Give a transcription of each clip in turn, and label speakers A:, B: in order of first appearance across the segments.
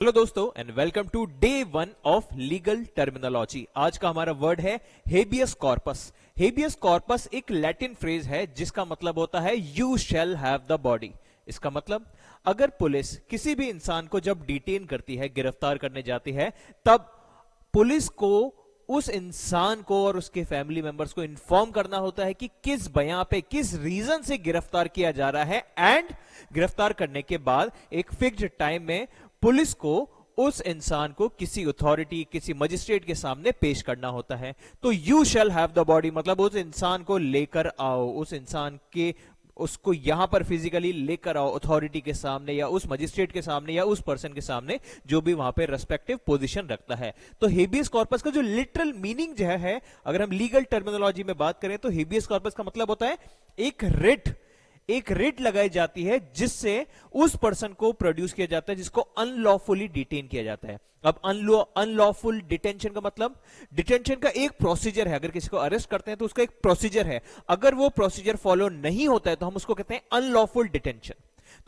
A: Hello दोस्तों and welcome to day 1 of legal terminology. आज का हमारा वर्ड है हेबियस कॉर्पस। हेबियस कॉर्पस एक लैटिन फ्रेज है जिसका मतलब होता है you shall have the body. इसका मतलब अगर पुलिस किसी भी इंसान को जब डिटेन करती है, गिरफ्तार करने जाती है, तब पुलिस को उस इंसान को और उसके फैमिली मेंबर्स को इन्फॉर्म करना होता है कि किस बयां पे, किस रीजन से गिरफ्तार किया जा रहा है, एंड गिरफ्तार करने के बाद एक फिक्स्ड टाइम में पुलिस को उस इंसान को किसी अथॉरिटी, किसी मजिस्ट्रेट के सामने पेश करना होता है। तो you shall have the body मतलब उस इंसान को लेकर आओ, उस इंसान के उसको यहां पर फिजिकली लेकर आओ अथॉरिटी के सामने या उस मजिस्ट्रेट के सामने या उस पर्सन के सामने जो भी वहां पे रेस्पेक्टिव पोजीशन रखता है। तो हेबियस कॉर्पस का जो लिटरल मीनिंग जो है, अगर हम लीगल टर्मिनोलॉजी में बात करें तो हेबियस कॉर्पस का मतलब होता है एक रिट लगाई जाती है जिससे उस पर्सन को प्रोड्यूस किया जाता है जिसको अनलॉफुली डिटेन किया जाता है। अब अनलॉफुल डिटेंशन का मतलब, डिटेंशन का एक प्रोसीजर है। अगर किसी को अरेस्ट करते हैं तो उसका एक प्रोसीजर है, अगर वो प्रोसीजर फॉलो नहीं होता है तो हम उसको कहते हैं अनलॉफुल डिटेंशन।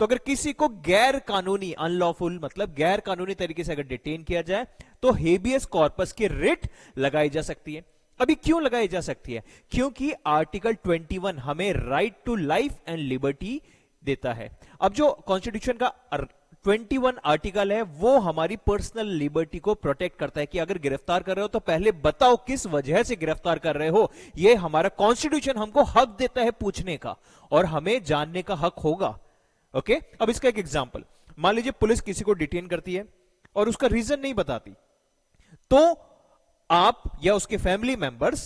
A: तो अगर किसी को गैर कानूनी, अनलॉफुल मतलब गैर कानूनी तरीके से अगर डिटेन किया जाए तो हेबियस कॉर्पस की रिट लगाई जा सकती है। अभी क्यों लगाई जा सकती है? क्योंकि आर्टिकल 21 हमें right to life and liberty देता है। अब जो कॉन्स्टिट्यूशन का 21 आर्टिकल है वो हमारी पर्सनल लिबर्टी को प्रोटेक्ट करता है कि अगर गिरफ्तार कर रहे हो तो पहले बताओ किस वजह से गिरफ्तार कर रहे हो। ये हमारा कॉन्स्टिट्यूशन हमको हक देता है पूछने का और हमें जानने का हक होगा। ओके, अब इसका एक एग्जांपल, मान लीजिए पुलिस किसी को डिटेन करती है और उसका रीजन नहीं बताती, तो आप या उसके फैमिली मेंबर्स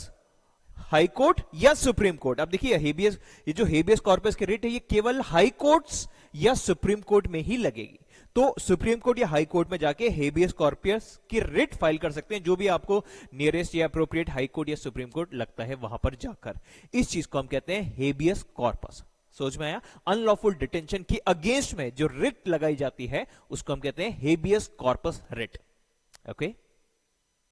A: हाई कोर्ट या सुप्रीम कोर्ट, अब देखिए हेबियस, ये जो हेबियस कॉर्पस की रिट है ये केवल हाई कोर्ट्स या सुप्रीम कोर्ट में ही लगेगी। तो सुप्रीम कोर्ट या हाई कोर्ट में जाके हेबियस कॉर्पस की रिट फाइल कर सकते हैं, जो भी आपको नियरेस्ट या अप्रोप्रिएट हाई कोर्ट या सुप्रीम कोर्ट लगता है वहां पर जाकर। इस चीज को हम कहते हैं हेबियस कॉर्पस। सोच में आया? अनलॉफुल डिटेंशन की अगेंस्ट में जो रिट लगाई जाती है उसको हम कहते हैं हेबियस कॉर्पस रिट। ओके।